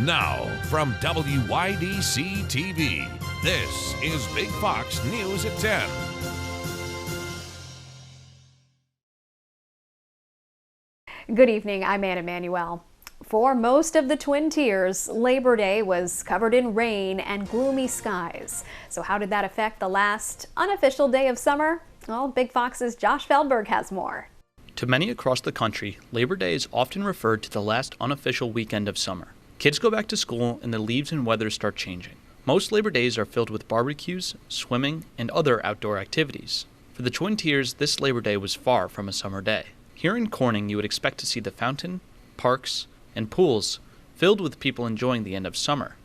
Now, from WYDC TV, this is Big Fox News at 10. Good evening, I'm Ann Emanuel. For most of the Twin Tiers, Labor Day was covered in rain and gloomy skies. So how did that affect the last unofficial day of summer? Well, Big Fox's Josh Feldberg has more. To many across the country, Labor Day is often referred to the last unofficial weekend of summer. Kids go back to school and the leaves and weather start changing. Most Labor Days are filled with barbecues, swimming, and other outdoor activities. For the Twin Tiers, this Labor Day was far from a summer day. Here in Corning, you would expect to see the fountain, parks, and pools filled with people enjoying the end of summer.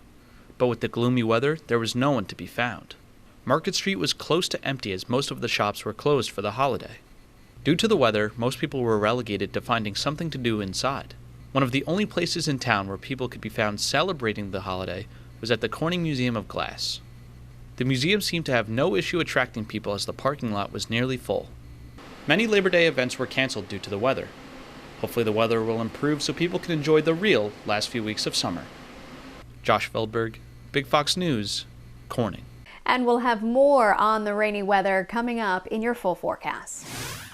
But with the gloomy weather, there was no one to be found. Market Street was close to empty as most of the shops were closed for the holiday. Due to the weather, most people were relegated to finding something to do inside. One of the only places in town where people could be found celebrating the holiday was at the Corning Museum of Glass. The museum seemed to have no issue attracting people as the parking lot was nearly full. Many Labor Day events were canceled due to the weather. Hopefully the weather will improve so people can enjoy the real last few weeks of summer. Josh Feldberg, Big Fox News, Corning. And we'll have more on the rainy weather coming up in your full forecast.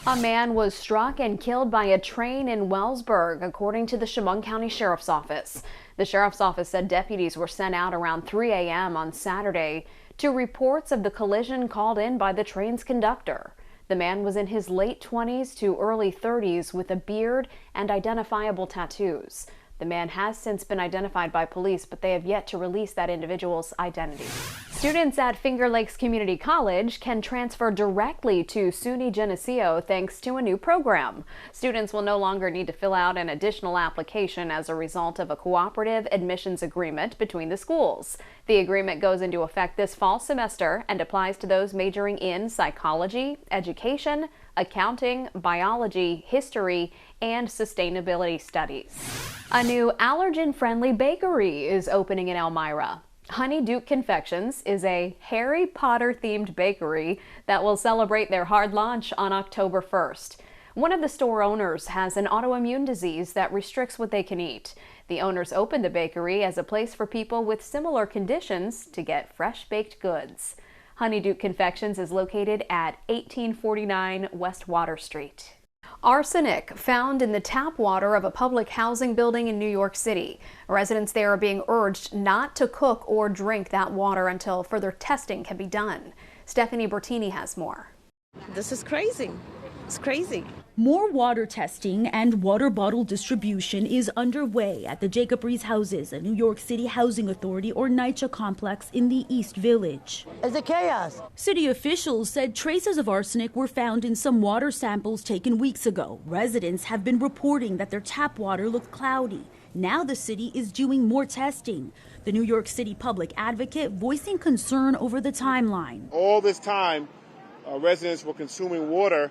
A man was struck and killed by a train in Wellsburg, according to the Chemung County Sheriff's Office. The Sheriff's Office said deputies were sent out around 3 a.m. on Saturday to reports of the collision called in by the train's conductor. The man was in his late 20s to early 30s with a beard and identifiable tattoos. The man has since been identified by police, but they have yet to release that individual's identity. Students at Finger Lakes Community College can transfer directly to SUNY Geneseo thanks to a new program. Students will no longer need to fill out an additional application as a result of a cooperative admissions agreement between the schools. The agreement goes into effect this fall semester and applies to those majoring in psychology, education, accounting, biology, history, and sustainability studies. A new allergen-friendly bakery is opening in Elmira. Honeydew Confections is a Harry Potter-themed bakery that will celebrate their hard launch on October 1st. One of the store owners has an autoimmune disease that restricts what they can eat. The owners opened the bakery as a place for people with similar conditions to get fresh baked goods. Honeydew Confections is located at 1849 West Water Street. Arsenic found in the tap water of a public housing building in New York City. Residents there are being urged not to cook or drink that water until further testing can be done. Stephanie Bertini has more. This is crazy. It's crazy. More water testing and water bottle distribution is underway at the Jacob Rees Houses, a New York City Housing Authority or NYCHA complex in the East Village. It's a chaos. City officials said traces of arsenic were found in some water samples taken weeks ago. Residents have been reporting that their tap water looked cloudy. Now the city is doing more testing. The New York City public advocate voicing concern over the timeline. All this time, residents were consuming water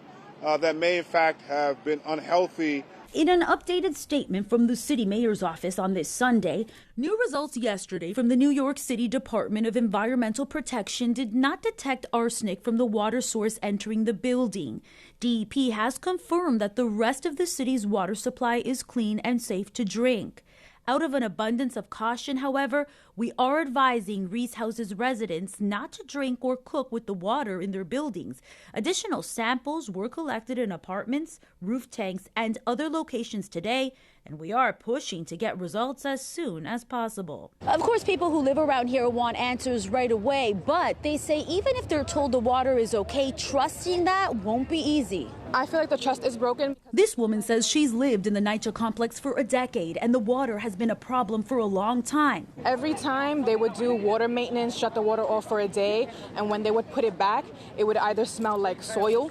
that may in fact have been unhealthy. In an updated statement from the city mayor's office on this Sunday, new results yesterday from the New York City Department of Environmental Protection did not detect arsenic from the water source entering the building. DEP has confirmed that the rest of the city's water supply is clean and safe to drink. Out of an abundance of caution, however, we are advising Rees Houses residents not to drink or cook with the water in their buildings. Additional samples were collected in apartments, roof tanks, and other locations today, and we are pushing to get results as soon as possible. Of course, people who live around here want answers right away, but they say even if they're told the water is okay, trusting that won't be easy. I feel like the trust is broken. This woman says she's lived in the NYCHA complex for a decade, and the water has been a problem for a long time. Every time they would do water maintenance, shut the water off for a day, and when they would put it back, it would either smell like soil,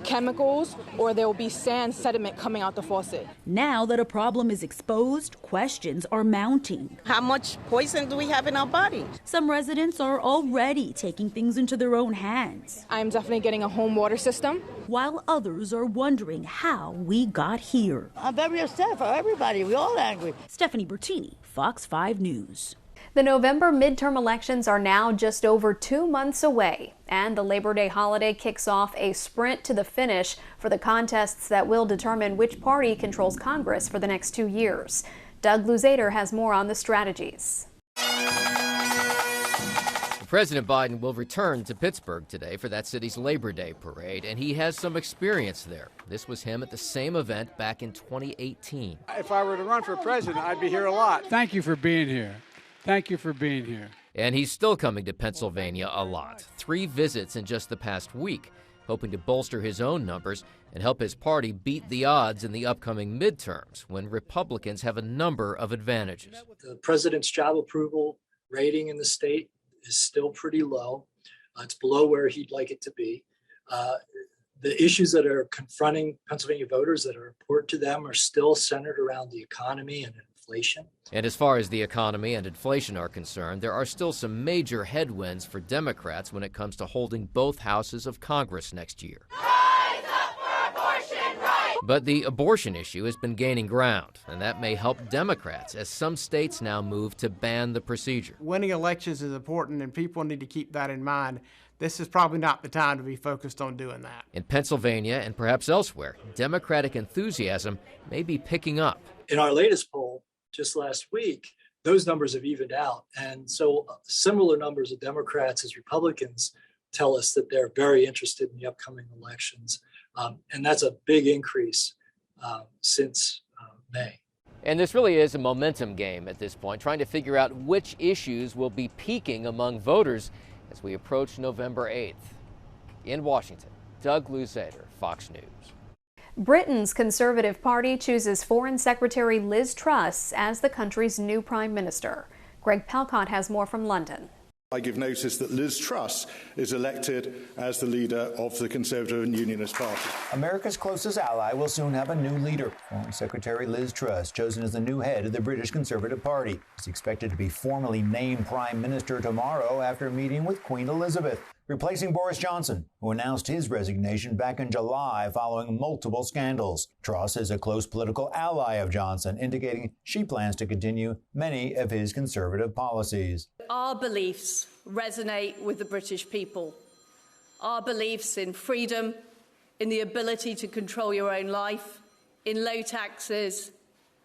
chemicals, or there will be sand sediment coming out the faucet. Now that a problem is exposed, questions are mounting. How much poison do we have in our body? Some residents are already taking things into their own hands. I'm definitely getting a home water system. While others are wondering how we got here. I'm very upset for everybody. We're all angry. Stephanie Bertini, Fox 5 News. The November midterm elections are now just over 2 months away, and the Labor Day holiday kicks off a sprint to the finish for the contests that will determine which party controls Congress for the next 2 years. Doug Luzader has more on the strategies. President Biden will return to Pittsburgh today for that city's Labor Day parade, and he has some experience there. This was him at the same event back in 2018. If I were to run for president, I'd be here a lot. Thank you for being here. Thank you for being here. And he's still coming to Pennsylvania a lot. 3 visits in just the past week, hoping to bolster his own numbers and help his party beat the odds in the upcoming midterms when Republicans have a number of advantages. The president's job approval rating in the state is still pretty low. It's below where he'd like it to be. The issues that are confronting Pennsylvania voters that are important to them are still centered around the economy and inflation. And as far as the economy and inflation are concerned, there are still some major headwinds for Democrats when it comes to holding both houses of Congress next year. Rise up for abortion rights! But the abortion issue has been gaining ground, and that may help Democrats as some states now move to ban the procedure. Winning elections is important, and people need to keep that in mind. This is probably not the time to be focused on doing that. In Pennsylvania and perhaps elsewhere, Democratic enthusiasm may be picking up. In our latest poll just last week, those numbers have evened out. And so similar numbers of Democrats as Republicans tell us that they're very interested in the upcoming elections. And that's a big increase since May. And this really is a momentum game at this point, trying to figure out which issues will be peaking among voters as we approach November 8th. In Washington, Doug Luzader, Fox News. Britain's Conservative Party chooses Foreign Secretary Liz Truss as the country's new Prime Minister. Greg Palcott has more from London. I give notice that Liz Truss is elected as the leader of the Conservative and Unionist Party. America's closest ally will soon have a new leader. Foreign Secretary Liz Truss, chosen as the new head of the British Conservative Party, is expected to be formally named Prime Minister tomorrow after a meeting with Queen Elizabeth, replacing Boris Johnson, who announced his resignation back in July following multiple scandals. Truss is a close political ally of Johnson, indicating she plans to continue many of his conservative policies. Our beliefs resonate with the British people. Our beliefs in freedom, in the ability to control your own life, in low taxes,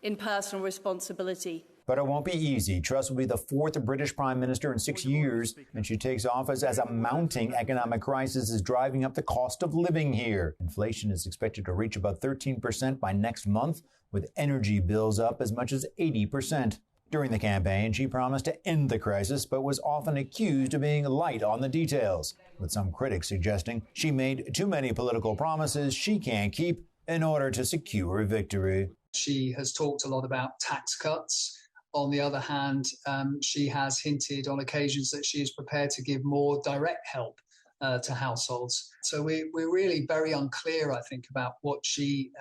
in personal responsibility. But it won't be easy. Truss will be the 4th British Prime Minister in 6 years, and she takes office as a mounting economic crisis is driving up the cost of living here. Inflation is expected to reach about 13% by next month, with energy bills up as much as 80%. During the campaign, she promised to end the crisis, but was often accused of being light on the details, with some critics suggesting she made too many political promises she can't keep in order to secure victory. She has talked a lot about tax cuts. On the other hand, she has hinted on occasions that she is prepared to give more direct help to households. So we're really very unclear, I think, about what she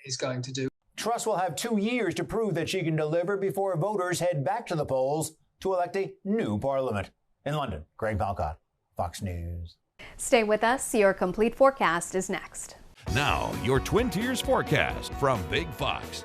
is going to do. Truss will have 2 years to prove that she can deliver before voters head back to the polls to elect a new parliament. In London, Greg Palcott, Fox News. Stay with us. Your complete forecast is next. Now, your Twin Tiers forecast from Big Fox.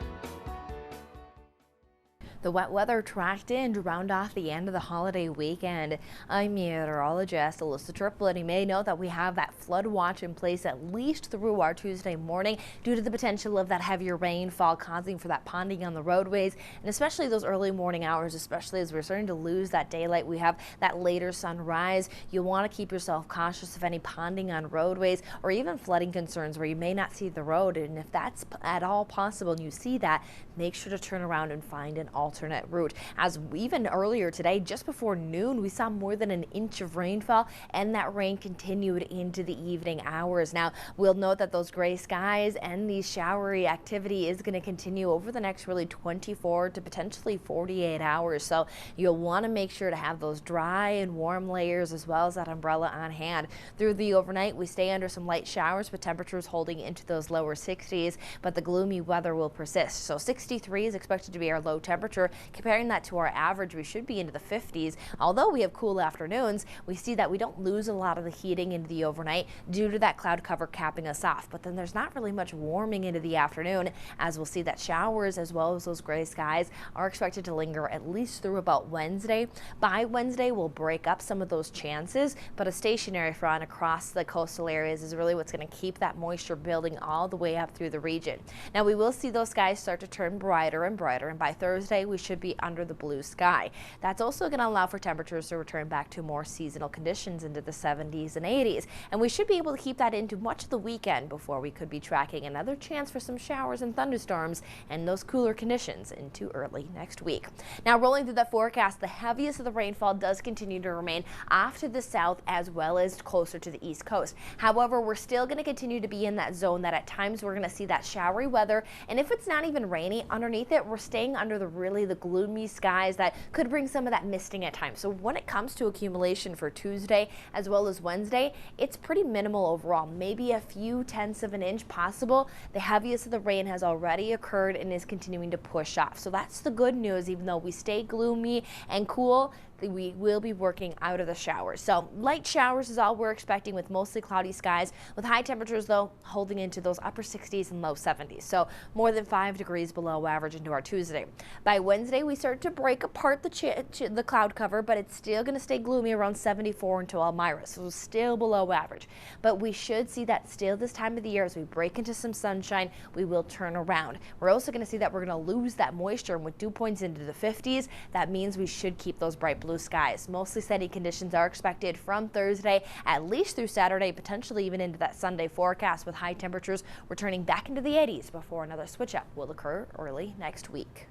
The wet weather tracked in to round off the end of the holiday weekend. I'm meteorologist Alyssa Triplett. You may know that we have that flood watch in place at least through our Tuesday morning due to the potential of that heavier rainfall causing for that ponding on the roadways, and especially those early morning hours, especially as we're starting to lose that daylight. We have that later sunrise. You want to keep yourself cautious of any ponding on roadways or even flooding concerns where you may not see the road. And if that's at all possible and you see that, make sure to turn around and find an alternate route. As even earlier today, just before noon, we saw more than an inch of rainfall, and that rain continued into the evening hours. Now, we'll note that those gray skies and the showery activity is going to continue over the next really 24 to potentially 48 hours. So you'll want to make sure to have those dry and warm layers as well as that umbrella on hand. Through the overnight, we stay under some light showers, but temperatures holding into those lower 60s, but the gloomy weather will persist. So 63 is expected to be our low temperature. temperature. Comparing that to our average, we should be into the 50s. Although we have cool afternoons, we see that we don't lose a lot of the heating into the overnight due to that cloud cover capping us off. But then there's not really much warming into the afternoon, as we'll see that showers as well as those gray skies are expected to linger at least through about Wednesday. By Wednesday, we'll break up some of those chances, but a stationary front across the coastal areas is really what's going to keep that moisture building all the way up through the region. Now we will see those skies start to turn brighter and brighter, and by Thursday we should be under the blue sky. That's also going to allow for temperatures to return back to more seasonal conditions into the 70s and 80s, and we should be able to keep that into much of the weekend before we could be tracking another chance for some showers and thunderstorms and those cooler conditions into early next week. Now rolling through the forecast, the heaviest of the rainfall does continue to remain off to the south as well as closer to the east coast. However, we're still going to continue to be in that zone that at times we're going to see that showery weather, and if it's not even rainy underneath it, we're staying under the gloomy skies that could bring some of that misting at times. So when it comes to accumulation for Tuesday as well as Wednesday, it's pretty minimal overall, maybe a few tenths of an inch possible. The heaviest of the rain has already occurred and is continuing to push off. So that's the good news. Even though we stay gloomy and cool, we will be working out of the showers. So light showers is all we're expecting with mostly cloudy skies, with high temperatures though holding into those upper 60s and low 70s. So more than 5 degrees below average into our Tuesday. By Wednesday, we start to break apart the cloud cover, but it's still going to stay gloomy around 74 until Elmira. So still below average. But we should see that still this time of the year as we break into some sunshine, we will turn around. We're also going to see that we're going to lose that moisture, and with dew points into the 50s, that means we should keep those bright blue skies. Mostly steady conditions are expected from Thursday at least through Saturday, potentially even into that Sunday forecast, with high temperatures returning back into the 80s before another switch up will occur early next week.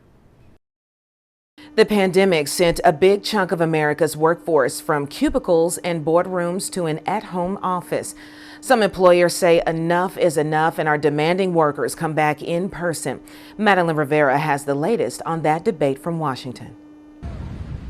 The pandemic sent a big chunk of America's workforce from cubicles and boardrooms to an at-home office. Some employers say enough is enough and are demanding workers come back in person. Madeline Rivera has the latest on that debate from Washington.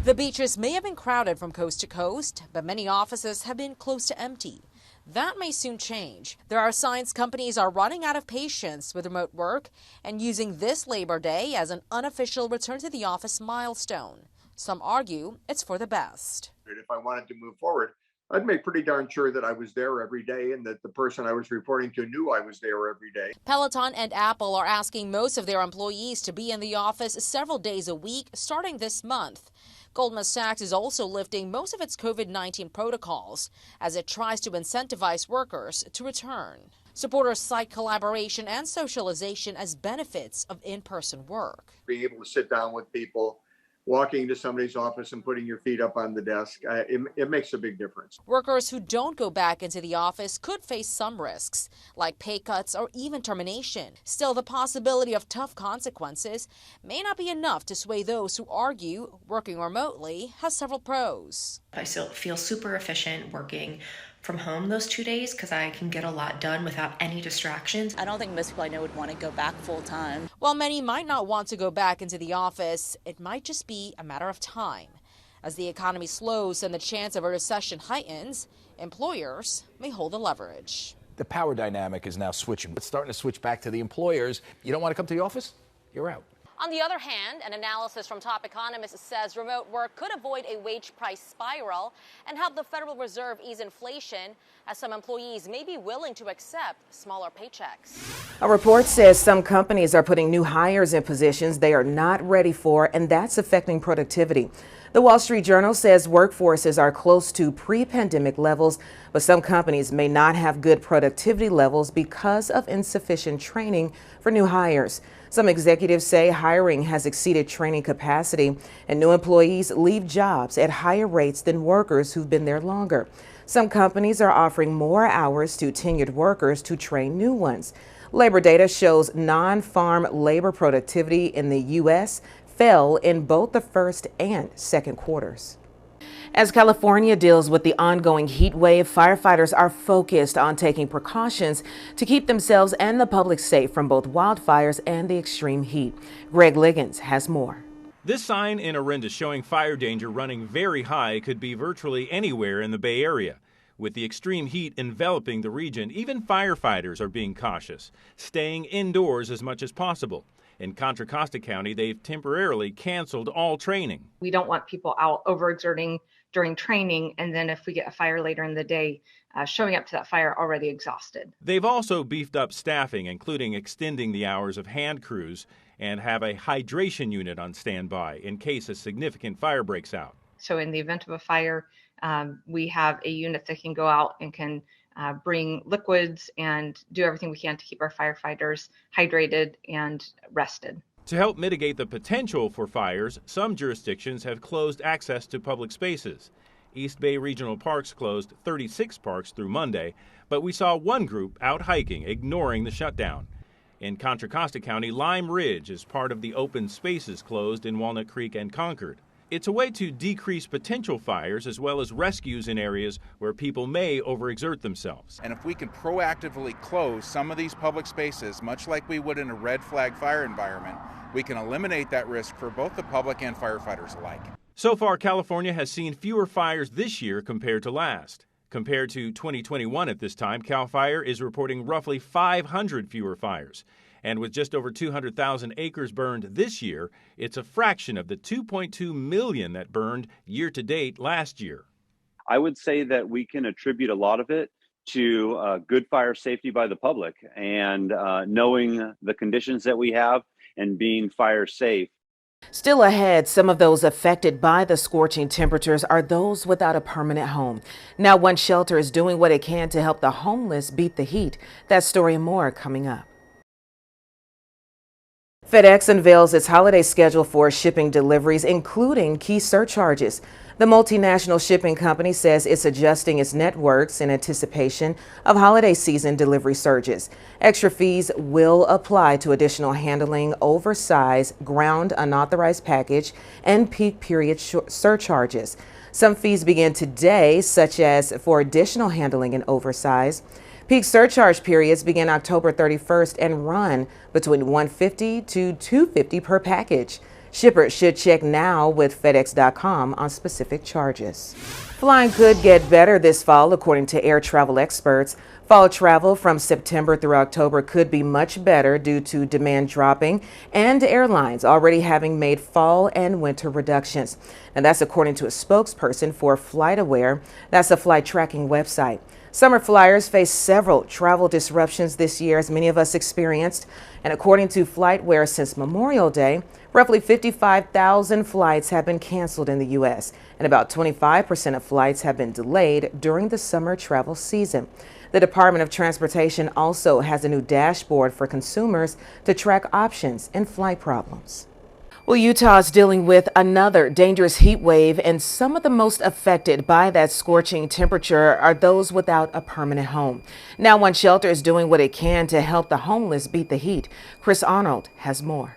The beaches may have been crowded from coast to coast, but many offices have been close to empty. That may soon change. There are signs companies are running out of patience with remote work and using this Labor Day as an unofficial return to the office milestone. Some argue it's for the best. If I wanted to move forward, I'd make pretty darn sure that I was there every day and that the person I was reporting to knew I was there every day. Peloton and Apple are asking most of their employees to be in the office several days a week starting this month. Goldman Sachs is also lifting most of its COVID-19 protocols as it tries to incentivize workers to return. Supporters cite collaboration and socialization as benefits of in-person work. Being able to sit down with people, walking to somebody's office and putting your feet up on the desk, it makes a big difference. Workers who don't go back into the office could face some risks, like pay cuts or even termination. Still, the possibility of tough consequences may not be enough to sway those who argue working remotely has several pros. I still feel super efficient working from home those 2 days because I can get a lot done without any distractions. I don't think most people I know would want to go back full time. While many might not want to go back into the office, it might just be a matter of time. As the economy slows and the chance of a recession heightens, employers may hold the leverage. The power dynamic is now switching. It's starting to switch back to the employers. You don't want to come to the office? You're out. On the other hand, an analysis from top economists says remote work could avoid a wage price spiral and help the Federal Reserve ease inflation, as some employees may be willing to accept smaller paychecks. A report says some companies are putting new hires in positions they are not ready for, and that's affecting productivity. The Wall Street Journal says workforces are close to pre-pandemic levels, but some companies may not have good productivity levels because of insufficient training for new hires. Some executives say hiring has exceeded training capacity, and new employees leave jobs at higher rates than workers who've been there longer. Some companies are offering more hours to tenured workers to train new ones. Labor data shows non-farm labor productivity in the U.S. fell in both the first and second quarters. As California deals with the ongoing heat wave, firefighters are focused on taking precautions to keep themselves and the public safe from both wildfires and the extreme heat. Greg Liggins has more. This sign in Orinda showing fire danger running very high could be virtually anywhere in the Bay Area. With the extreme heat enveloping the region, even firefighters are being cautious, staying indoors as much as possible. In Contra Costa County, they've temporarily canceled all training. We don't want people out overexerting during training, and then if we get a fire later in the day, showing up to that fire already exhausted. They've also beefed up staffing, including extending the hours of hand crews, and have a hydration unit on standby in case a significant fire breaks out. So in the event of a fire, we have a unit that can go out and can bring liquids and do everything we can to keep our firefighters hydrated and rested. To help mitigate the potential for fires, some jurisdictions have closed access to public spaces. East Bay Regional Parks closed 36 parks through Monday, but we saw one group out hiking, ignoring the shutdown. In Contra Costa County, Lime Ridge is part of the open spaces closed in Walnut Creek and Concord. It's a way to decrease potential fires as well as rescues in areas where people may overexert themselves. And if we can proactively close some of these public spaces, much like we would in a red flag fire environment, we can eliminate that risk for both the public and firefighters alike. So far, California has seen fewer fires this year compared to last. Compared to 2021 at this time, CAL FIRE is reporting roughly 500 fewer fires. And with just over 200,000 acres burned this year, it's a fraction of the 2.2 million that burned year to date last year. I would say that we can attribute a lot of it to good fire safety by the public and knowing the conditions that we have and being fire safe. Still ahead, some of those affected by the scorching temperatures are those without a permanent home. Now, one shelter is doing what it can to help the homeless beat the heat. That story and more coming up. FedEx unveils its holiday schedule for shipping deliveries, including key surcharges. The multinational shipping company says it's adjusting its networks in anticipation of holiday season delivery surges. Extra fees will apply to additional handling, oversized, ground unauthorized package, and peak period surcharges. Some fees begin today, such as for additional handling and oversize. Peak surcharge periods begin October 31st and run between $150 to $250 per package. Shippers should check now with FedEx.com on specific charges. Flying could get better this fall, according to air travel experts. Fall travel from September through October could be much better due to demand dropping and airlines already having made fall and winter reductions. And that's according to a spokesperson for FlightAware. That's a flight tracking website. Summer flyers face several travel disruptions this year, as many of us experienced. And according to FlightAware, since Memorial Day, roughly 55,000 flights have been canceled in the U.S., and about 25% of flights have been delayed during the summer travel season. The Department of Transportation also has a new dashboard for consumers to track options and flight problems. Well, Utah is dealing with another dangerous heat wave, and some of the most affected by that scorching temperature are those without a permanent home. Now, one shelter is doing what it can to help the homeless beat the heat. Chris Arnold has more.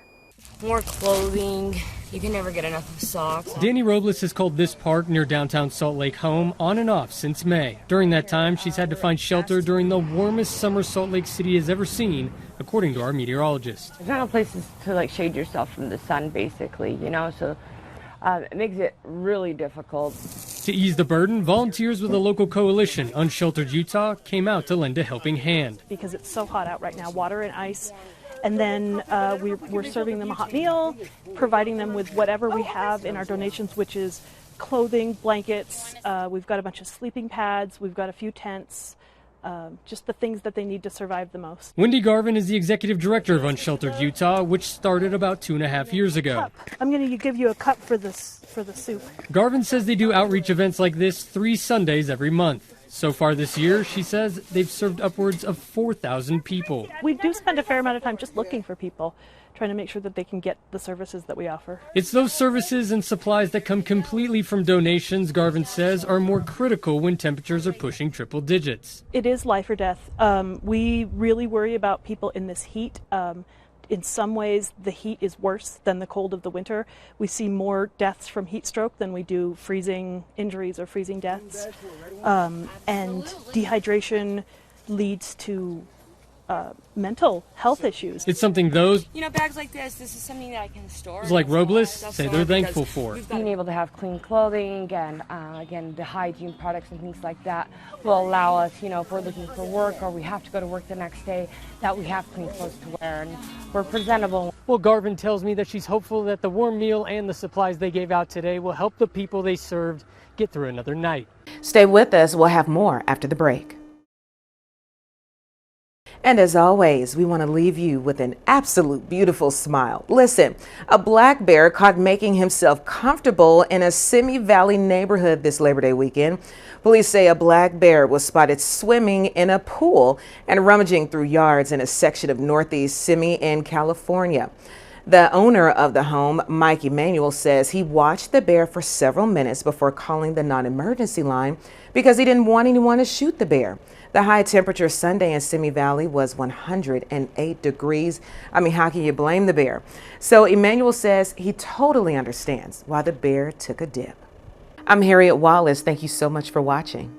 More clothing. You can never get enough of socks. Danny Robles has called this park near downtown Salt Lake home on and off since May. During that time, she's had to find shelter during the warmest summer Salt Lake City has ever seen, according to our meteorologist. There's not places to shade yourself from the sun, basically, so it makes it really difficult. To ease the burden, volunteers with a local coalition, Unsheltered Utah, came out to lend a helping hand. Because it's so hot out right now, water and ice. And then we're serving them a hot meal, providing them with whatever we have in our donations, which is clothing, blankets. We've got a bunch of sleeping pads. We've got a few tents, just the things that they need to survive the most. Wendy Garvin is the executive director of Unsheltered Utah, which started about 2.5 years ago. I'm going to give you a cup for the soup. Garvin says they do outreach events like this 3 Sundays every month. So far this year, she says, they've served upwards of 4,000 people. We do spend a fair amount of time just looking for people, trying to make sure that they can get the services that we offer. It's those services and supplies that come completely from donations, Garvin says, are more critical when temperatures are pushing triple digits. It is life or death. We really worry about people in this heat. In some ways, the heat is worse than the cold of the winter. We see more deaths from heat stroke than we do freezing injuries or freezing deaths. And dehydration leads to mental health issues. It's something those, bags like this is something that I can store. like Robles, say they're thankful for. Being able to have clean clothing and, again, the hygiene products and things like that will allow us, if we're looking for work or we have to go to work the next day, that we have clean clothes to wear and we're presentable. Well, Garvin tells me that she's hopeful that the warm meal and the supplies they gave out today will help the people they served get through another night. Stay with us. We'll have more after the break. And as always, we want to leave you with an absolute beautiful smile. Listen, a black bear caught making himself comfortable in a Simi Valley neighborhood this Labor Day weekend. Police say a black bear was spotted swimming in a pool and rummaging through yards in a section of Northeast Simi in California. The owner of the home, Mike Emanuel, says he watched the bear for several minutes before calling the non-emergency line because he didn't want anyone to shoot the bear. The high temperature Sunday in Simi Valley was 108 degrees. I mean, how can you blame the bear? So Emanuel says he totally understands why the bear took a dip. I'm Harriet Wallace. Thank you so much for watching.